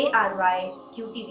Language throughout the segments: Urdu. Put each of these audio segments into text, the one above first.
ARYQTV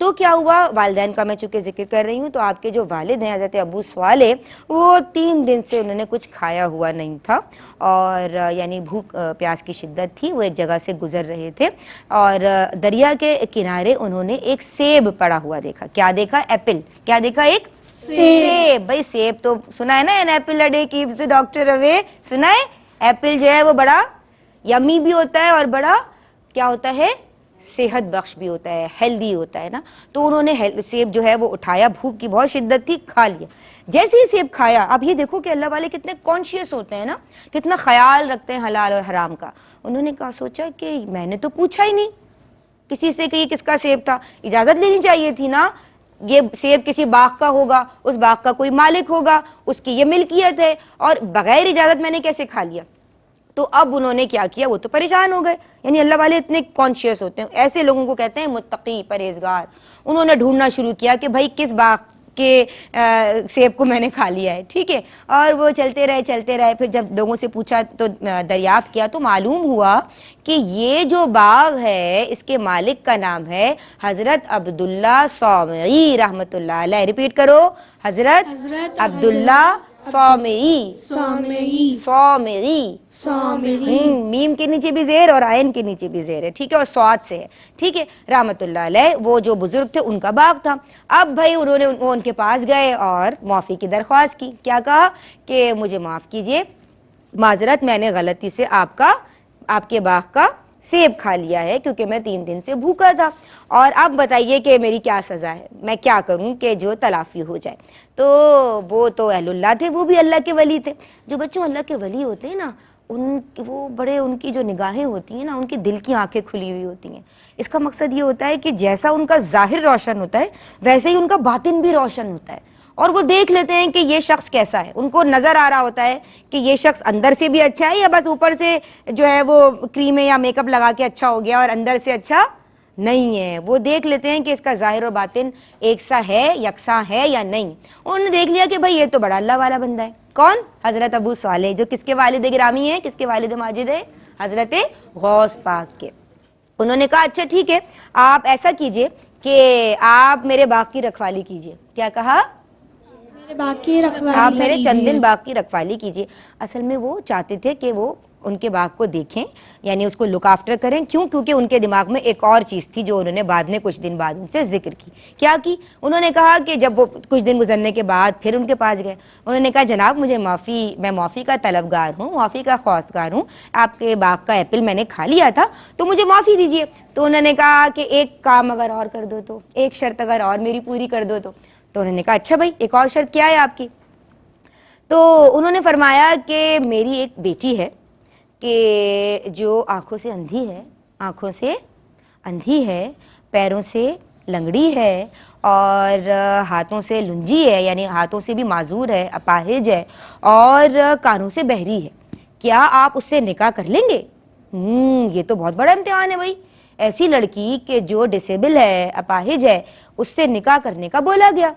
تو کیا ہوا، والدین کا میں چونکہ ذکر کر رہی ہوں، تو آپ کے جو والد ہیں حضرت ابو صالح، وہ 3 دن سے انہوں نے کچھ کھایا ہوا نہیں تھا، اور یعنی بھوک پیاس کی شدت تھی۔ وہ ایک جگہ سے گزر رہے تھے اور دریا کے کنارے انہوں نے ایک سیب پڑا ہوا دیکھا۔ کیا دیکھا؟ ایپل۔ کیا دیکھا؟ ایک سیب۔ بھائی سیب تو سنا ہے نا، an apple a day keeps the doctor away, سنا ہے؟ ایپل جو ہے وہ بڑا یمی بھی ہوتا ہے اور بڑا کیا ہوتا ہے، صحت بخش بھی ہوتا ہے، ہیلدی ہوتا ہے نا۔ تو انہوں نے سیب جو ہے وہ اٹھایا، بھوک کی بہت شدت تھی، کھا لیا۔ جیسے ہی سیب کھایا، اب یہ دیکھو کہ اللہ والے کتنے کانشیس ہوتے ہیں نا، کتنا خیال رکھتے ہیں حلال اور حرام کا۔ انہوں نے کہا، سوچا کہ میں نے تو پوچھا ہی نہیں کسی سے کہ یہ کس کا سیب تھا، اجازت لینی چاہیے تھی نا، یہ سیب کسی باغ کا ہوگا، اس باغ کا کوئی مالک ہوگا، اس کی یہ ملکیت ہے، اور بغیر اجازت میں نے کیسے کھا لیا؟ تو اب انہوں نے کیا کیا، وہ تو پریشان ہو گئے۔ یعنی اللہ والے اتنے کانشیس ہوتے ہیں، ایسے لوگوں کو کہتے ہیں متقی، پرہیزگار۔ انہوں نے ڈھونڈنا شروع کیا کہ بھائی کس باغ کے سیب کو میں نے کھا لیا ہے، ٹھیک ہے۔ اور وہ چلتے رہے، پھر جب لوگوں سے پوچھا تو دریافت کیا تو معلوم ہوا کہ یہ جو باغ ہے اس کے مالک کا نام ہے حضرت عبداللہ صومعی رحمۃ اللہ علیہ۔ ریپیٹ کرو، حضرت عبداللہ صومعی۔ میم کے نیچے بھی زیر اور عین کے نیچے بھی زیر ہے، ٹھیک ہے، اور سواد سے ہے، ٹھیک ہے، رحمۃ اللہ علیہ۔ وہ جو بزرگ تھے ان کا باغ تھا۔ اب بھائی انہوں نے وہ ان کے پاس گئے اور معافی کی درخواست کی۔ کیا کہا کہ مجھے معاف کیجئے، معذرت، میں نے غلطی سے آپ کے باغ کا سیب کھا لیا ہے کیونکہ میں 3 دن سے بھوکا تھا، اور اب بتائیے کہ میری کیا سزا ہے، میں کیا کروں کہ جو تلافی ہو جائے۔ تو وہ تو اہل اللہ تھے، وہ بھی اللہ کے ولی تھے۔ جو بچوں اللہ کے ولی ہوتے ہیں نا، ان کی جو نگاہیں ہوتی ہیں نا، ان کی دل کی آنکھیں کھلی ہوئی ہوتی ہیں۔ اس کا مقصد یہ ہوتا ہے کہ جیسا ان کا ظاہر روشن ہوتا ہے ویسے ہی ان کا باطن بھی روشن ہوتا ہے، اور وہ دیکھ لیتے ہیں کہ یہ شخص کیسا ہے۔ ان کو نظر آ رہا ہوتا ہے کہ یہ شخص اندر سے بھی اچھا ہے یا بس اوپر سے جو ہے وہ کریم یا میک اپ لگا کے اچھا ہو گیا اور اندر سے اچھا نہیں ہے۔ وہ دیکھ لیتے ہیں کہ اس کا ظاہر اور باطن ایک سا ہے، یکساں ہے یا نہیں۔ انہوں نے دیکھ لیا کہ بھائی یہ تو بڑا اللہ والا بندہ ہے۔ کون؟ حضرت ابو صالح، جو کس کے والد گرامی ہیں، کس کے والد ماجد ہیں؟ حضرت غوث پاک کے۔ انہوں نے کہا اچھا ٹھیک ہے، آپ ایسا کیجئے کہ آپ میرے باغ کی رکھوالی کیجئے۔ کیا کہا؟ آپ میرے چند دن باغ کی رکھوالی کیجئے۔ اصل میں وہ چاہتے تھے کہ وہ ان کے باغ کو دیکھیں، یعنی اس کو لک آفٹر کریں۔ کیوں؟ کیونکہ ان کے دماغ میں ایک اور چیز تھی جو انہوں نے بعد میں کچھ دن بعد ان سے ذکر کی۔ کیا کی؟ انہوں نے کہا کہ جب وہ کچھ دن گزرنے کے بعد پھر ان کے پاس گئے، انہوں نے کہا جناب میں معافی کا طلبگار ہوں، معافی کا خواستگار ہوں، آپ کے باغ کا ایپل میں نے کھا لیا تھا تو مجھے معافی دیجئے۔ تو انہوں نے کہا کہ ایک کام اگر اور کر دو تو، ایک شرط اگر اور میری پوری کر دو تو انہوں نے کہا اچھا بھائی ایک اور شرط کیا ہے آپ کی؟ تو انہوں نے فرمایا کہ میری ایک بیٹی ہے کہ جو آنکھوں سے اندھی ہے، پیروں سے لنگڑی ہے اور ہاتھوں سے لنجی ہے، یعنی ہاتھوں سے بھی معذور ہے، اپاہج ہے، اور کانوں سے بہری ہے۔ کیا آپ اس سے نکاح کر لیں گے؟ یہ تو بہت بڑا امتحان ہے بھائی، ایسی لڑکی کہ جو ڈسیبل ہے، اپاہج ہے، اس سے نکاح کرنے کا بولا گیا۔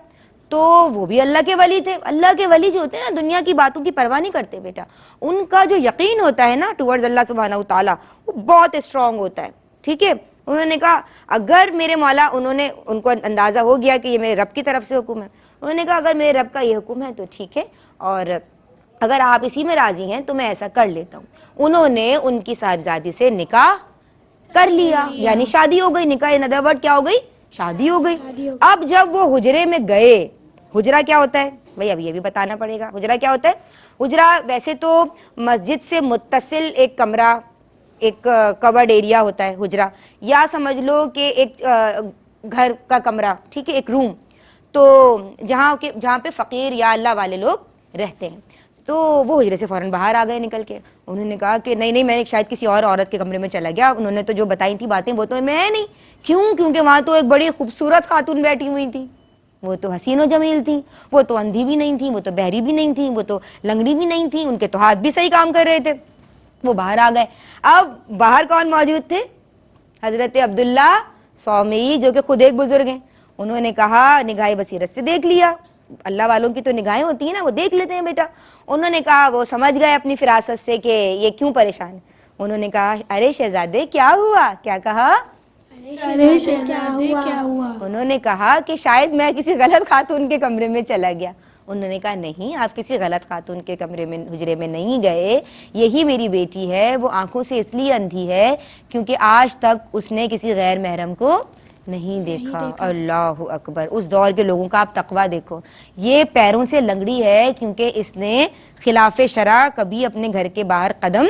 تو وہ بھی اللہ کے ولی تھے۔ اللہ کے ولی جو ہوتے ہیں نا، دنیا کی باتوں کی پرواہ نہیں کرتے بیٹا، ان کا جو یقین ہوتا ہے نا ٹورڈز اللہ سبحانہ وتعالی، وہ بہت اسٹرانگ ہوتا ہے، ٹھیک ہے۔ انہوں نے کہا اگر میرے مولا، ان کو اندازہ ہو گیا کہ یہ میرے رب کی طرف سے حکم ہے، انہوں نے کہا اگر میرے رب کا یہ حکم ہے تو ٹھیک ہے، اور اگر آپ اسی میں راضی ہیں تو میں ایسا کر لیتا ہوں۔ انہوں نے ان کی صاحبزادی سے نکاح کر لیا، یعنی شادی ہو گئی۔ نکاح ان ادر ورڈ کیا ہو گئی؟ شادی ہو گئی۔ اب جب وہ حجرے میں گئے، حجرہ کیا ہوتا ہے بھئی؟ اب یہ بھی بتانا پڑے گا، حجرہ کیا ہوتا ہے؟ حجرہ ویسے تو مسجد سے متصل ایک کمرہ، ایک کورڈ ایریا ہوتا ہے حجرہ، یا سمجھ لو کہ ایک گھر کا کمرہ، ٹھیک ہے، ایک روم، تو جہاں پہ فقیر یا اللہ والے لوگ رہتے ہیں۔ تو وہ حجرے سے فوراً باہر آ گئے نکل کے۔ انہوں نے کہا کہ نہیں میں شاید کسی اور عورت کے کمرے میں چلا گیا، انہوں نے تو جو بتائی تھی باتیں وہ تو میں نہیں۔ کیوں؟ کیونکہ وہاں تو ایک بڑی خوبصورت خاتون بیٹھی ہوئی تھی، وہ تو حسین و جمیل تھیں، وہ تو اندھی بھی نہیں تھیں، وہ تو بہری بھی نہیں تھیں، وہ تو لنگڑی بھی نہیں تھیں، ان کے تو ہاتھ بھی صحیح کام کر رہے تھے۔ وہ باہر آ گئے۔ اب باہر کون موجود تھے؟ حضرت عبداللہ صومعی، جو کہ خود ایک بزرگ ہیں۔ انہوں نے کہا نگاہ بصیرت سے دیکھ لیا، اللہ والوں کی تو نگاہیں ہوتی ہیں نا، وہ دیکھ لیتے ہیں بیٹا۔ انہوں نے کہا، وہ سمجھ گئے اپنی فراست سے کہ یہ کیوں پریشان ہے۔ انہوں نے کہا ارے شہزادے کیا ہوا؟ کیا کہا؟ ارے شہزادے کیا ہوا؟ انہوں نے کہا کہ شاید میں کسی غلط خاتون کے کمرے میں چلا گیا. انہوں نے کہا نہیں، آپ کسی غلط خاتون کے کمرے میں حجرے میں نہیں گئے، یہی میری بیٹی ہے. وہ آنکھوں سے اس لیے اندھی ہے کیونکہ آج تک اس نے کسی غیر محرم کو نہیں دیکھا. اللہ اکبر. اس دور کے لوگوں کا آپ تقویٰ دیکھو. یہ پیروں سے لنگڑی ہے کیونکہ اس نے خلاف شرع کبھی اپنے گھر کے باہر قدم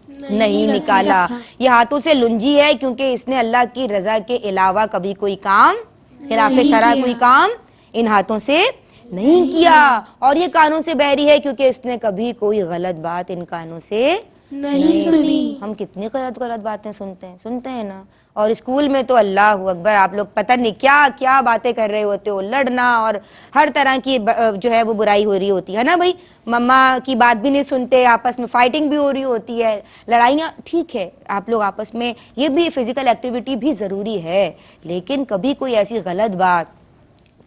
نہیں نکالا. یہ ہاتھوں سے لنجی ہے کیونکہ اس نے اللہ کی رضا کے علاوہ کبھی کوئی کام خلاف شرع کوئی کام ان ہاتھوں سے نہیں کیا. اور یہ کانوں سے بہری ہے کیونکہ اس نے کبھی کوئی غلط بات ان کانوں سے نہیں سنی. ہم کتنی غلط باتیں سنتے ہیں نا. اور اسکول میں تو اللہ اکبر، آپ لوگ پتہ نہیں کیا کیا باتیں کر رہے ہوتے ہو. لڑنا اور ہر طرح کی جو ہے وہ برائی ہو رہی ہوتی ہے نا بھائی. مما کی بات بھی نہیں سنتے، آپس میں فائٹنگ بھی ہو رہی ہوتی ہے، لڑائیاں. ٹھیک ہے آپ لوگ آپس میں، یہ بھی فزیکل ایکٹیویٹی بھی ضروری ہے، لیکن کبھی کوئی ایسی غلط بات،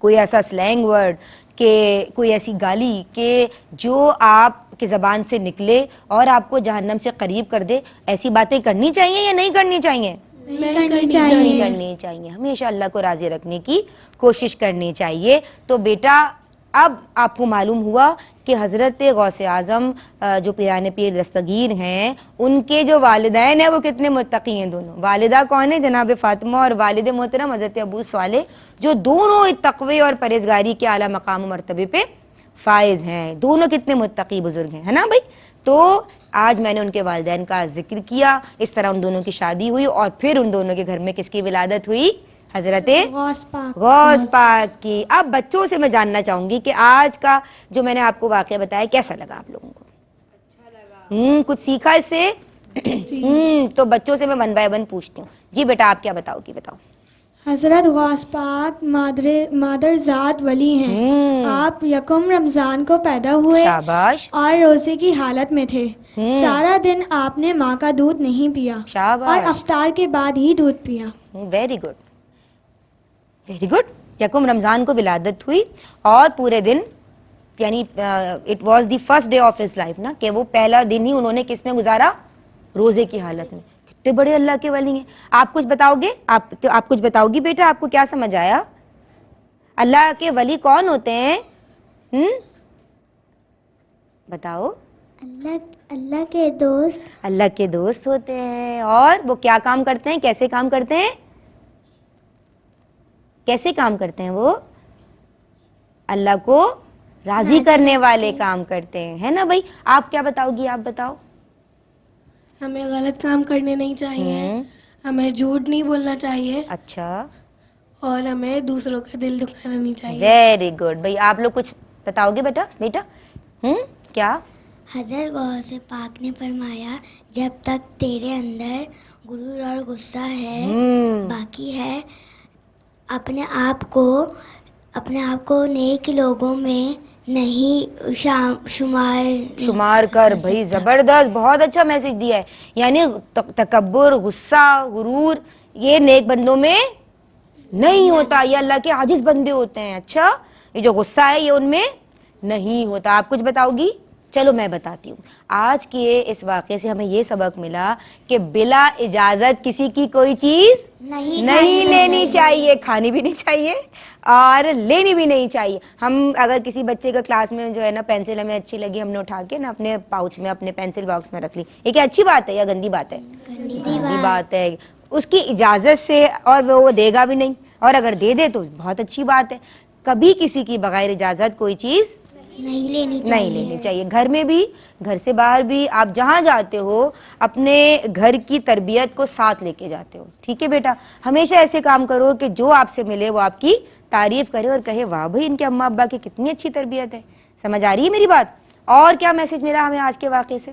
کوئی ایسا سلینگ ورڈ کہ کوئی ایسی گالی کہ جو آپ کی زبان سے نکلے اور آپ کو جہنم سے قریب کر دے، ایسی باتیں کرنی چاہیے یا نہیں کرنی چاہیے؟ نہیں کرنی نہیں چاہیے. کرنی چاہیے. ہمیشہ اللہ کو راضی رکھنے کی کوشش کرنی چاہیے. تو بیٹا اب آپ کو معلوم ہوا کہ حضرت غوث اعظم جو پیران پیر دستگیر ہیں، ان کے جو والدین ہیں وہ کتنے متقی ہیں دونوں. والدہ کون ہے؟ جناب فاطمہ، اور والد محترم حضرت ابو صالح، جو دونوں تقوی اور پرہیزگاری کے اعلیٰ مقام و مرتبے پہ فائز ہیں. دونوں کتنے متقی بزرگ ہیں، ہے نا بھائی. تو آج میں نے ان کے والدین کا ذکر کیا. اس طرح ان دونوں کی شادی ہوئی اور پھر ان دونوں کے گھر میں کس کی ولادت ہوئی؟ حضرت غوث پاک کی. اب بچوں سے میں جاننا چاہوں گی کہ آج کا جو میں نے آپ کو واقعہ بتایا کیسا لگا آپ لوگوں کو؟ اچھا لگا. کچھ سیکھا اس سے؟ تو بچوں سے میں ون بائی ون پوچھتی ہوں. جی بیٹا آپ کیا بتاؤ گی؟ بتاؤ. حضرت غوث پاک مادر ذات ولی ہیں. آپ یکم رمضان کو پیدا ہوئے شاباش. اور روزے کی حالت میں تھے. سارا دن آپ نے ماں کا دودھ نہیں پیا شاباش. اور افطار کے بعد ہی دودھ پیا. Very good very good. یکم رمضان کو ولادت ہوئی اور پورے دن، یعنی it was the first day of his life نا، کہ وہ پہلا دن ہی انہوں نے کس میں گزارا؟ روزے کی حالت میں. کتنے بڑے اللہ کے ولی ہیں. آپ کچھ بتاؤ گے؟ آپ کچھ بتاؤ گی بیٹا؟ آپ کو کیا سمجھ آیا؟ اللہ کے ولی کون ہوتے ہیں؟ بتاؤ. اللہ کے دوست. اللہ کے دوست ہوتے ہیں. اور وہ کیا کام کرتے ہیں؟ کیسے کام کرتے ہیں؟ کیسے کام کرتے ہیں وہ؟ اللہ کو راضی کرنے والے کام کرتے ہیں، ہے نا بھائی. آپ کیا بتاؤ گی؟ آپ بتاؤ. ہمیں غلط کام کرنے نہیں چاہیے، ہمیں جھوٹ نہیں بولنا چاہیے، اچھا. اور ہمیں دوسروں کا دل دکھانا نہیں چاہیے. Very good. بھائی آپ لوگ کچھ بتاؤ گے بیٹا؟ کیا؟ حضرت غوث پاک نے فرمایا جب تک تیرے اندر غرور اور غصہ ہے باقی ہے، اپنے آپ کو نیک لوگوں میں نہیں شمار کر. بھائی زبردست، بہت اچھا میسج دیا ہے. یعنی تکبر، غصہ، غرور یہ نیک بندوں میں نہیں ہوتا، یہ اللہ کے عاجز بندے ہوتے ہیں. اچھا، یہ جو غصہ ہے یہ ان میں نہیں ہوتا. آپ کچھ بتاؤ گی؟ چلو میں بتاتی ہوں. آج کے اس واقعے سے ہمیں یہ سبق ملا کہ بلا اجازت کسی کی کوئی چیز نہیں لینی چاہیے، کھانی بھی نہیں چاہیے اور لینی بھی نہیں چاہیے. ہم اگر کسی بچے کا کلاس میں جو ہے نا پینسل ہمیں اچھی لگی، ہم نے اٹھا کے نا اپنے پاؤچ میں، اپنے پینسل باکس میں رکھ لی، یہ کیا اچھی بات ہے یا گندی بات ہے؟ گندی بات ہے. اس کی اجازت سے، اور وہ دے گا بھی نہیں، اور اگر دے دے تو بہت اچھی بات ہے. کبھی کسی کی بغیر اجازت کوئی چیز نہیں لینی چاہیے. گھر میں بھی، گھر سے باہر بھی، آپ جہاں جاتے ہو اپنے گھر کی تربیت کو ساتھ لے کے جاتے ہو. ٹھیک ہے بیٹا؟ ہمیشہ ایسے کام کرو کہ جو آپ سے ملے وہ آپ کی تعریف کرے اور کہے واہ بھائی ان کے اماں ابا کی کتنی اچھی تربیت ہے. سمجھ آ رہی ہے میری بات؟ اور کیا میسج ملا ہمیں آج کے واقعے سے؟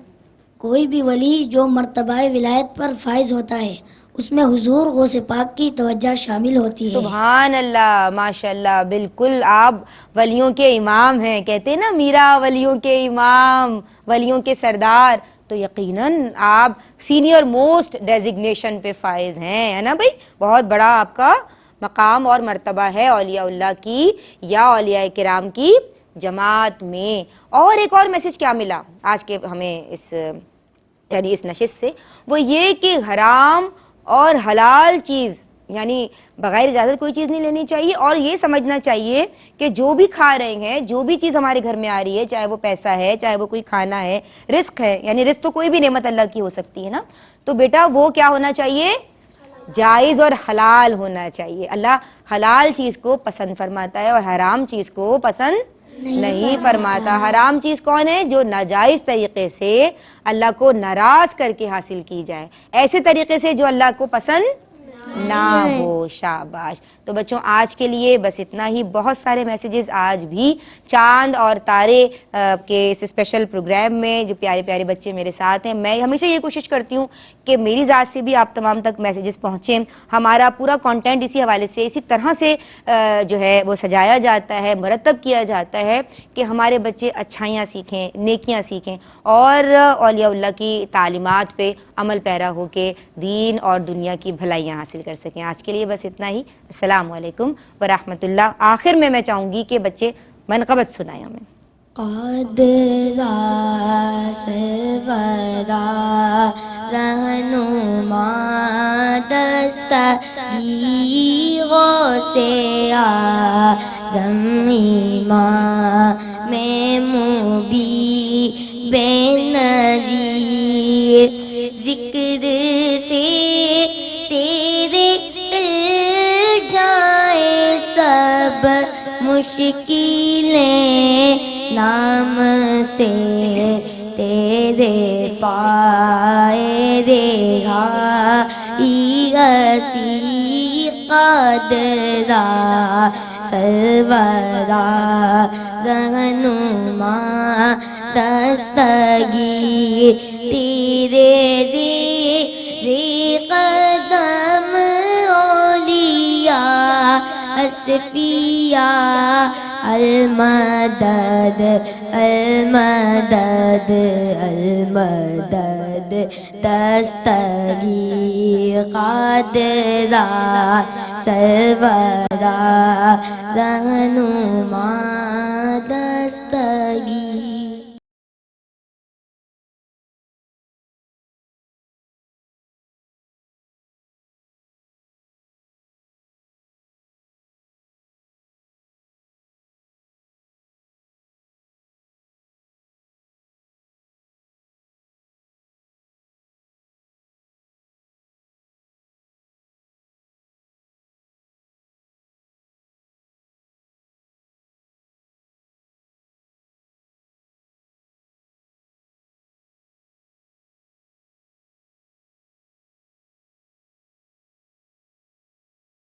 کوئی بھی ولی جو مرتبہ ولایت پر فائز ہوتا ہے اس میں حضور غوث پاک کی توجہ شامل ہوتی ہے. سبحان اللہ، ماشاء اللہ. بالکل آپ ولیوں کے امام ہیں. کہتے ہیں نا میرا ولیوں کے امام، ولیوں کے سردار. تو یقیناً آپ سینئر موسٹ ڈیزگنیشن پہ فائز ہیں، ہے نا بھائی. بہت بڑا آپ کا مقام اور مرتبہ ہے اولیاء اللہ کی یا اولیاء کرام کی جماعت میں. اور ایک اور میسج کیا ملا آج کے ہمیں اس نشست سے؟ وہ یہ کہ حرام اور حلال چیز یعنی بغیر اجازت کوئی چیز نہیں لینی چاہیے. اور یہ سمجھنا چاہیے کہ جو بھی کھا رہے ہیں, جو بھی چیز ہمارے گھر میں آ رہی ہے, چاہے وہ پیسہ ہے, چاہے وہ کوئی کھانا ہے, رزق ہے, یعنی رزق تو کوئی بھی نعمت اللہ کی ہو سکتی ہے نا, تو بیٹا وہ کیا ہونا چاہیے, جائز اور حلال ہونا چاہیے. اللہ حلال چیز کو پسند فرماتا ہے اور حرام چیز کو پسند نہیں فرماتا. حرام چیز کون ہے؟ جو ناجائز طریقے سے اللہ کو ناراض کر کے حاصل کی جائے, ایسے طریقے سے جو اللہ کو پسند نہ ہو. شاباش. تو بچوں آج کے لیے بس اتنا ہی. بہت سارے میسیجز آج بھی چاند اور تارے کے اس اسپیشل پروگرام میں جو پیارے پیارے بچے میرے ساتھ ہیں, میں ہمیشہ یہ کوشش کرتی ہوں کہ میری ذات سے بھی آپ تمام تک میسیجز پہنچیں. ہمارا پورا کانٹینٹ اسی حوالے سے اسی طرح سے جو ہے وہ سجایا جاتا ہے, مرتب کیا جاتا ہے کہ ہمارے بچے اچھائیاں سیکھیں, نیکیاں سیکھیں اور اولیاء اللہ کی تعلیمات پہ عمل پیرا ہو کے دین اور دنیا کی بھلائیاں حاصل کر سکیں. آج کے لیے بس اتنا ہی. السلام علیکم ورحمۃ اللہ. آخر میں چاہوں گی کہ بچے منقبت سنائیں ہمیں. قد سرورا رہنما دستگیروں سے اعظم امام مبین بے نظیر ذکر سے تیرے ٹل جائے سب مشکلیں, نام سے تیرے پائے رہائی اسی قدرا سرورا رہنما دستگیر تیرے زیر قدم اولیاء اصفیاء المدد المدد المدد دستگیر قادرا سرورا رہنما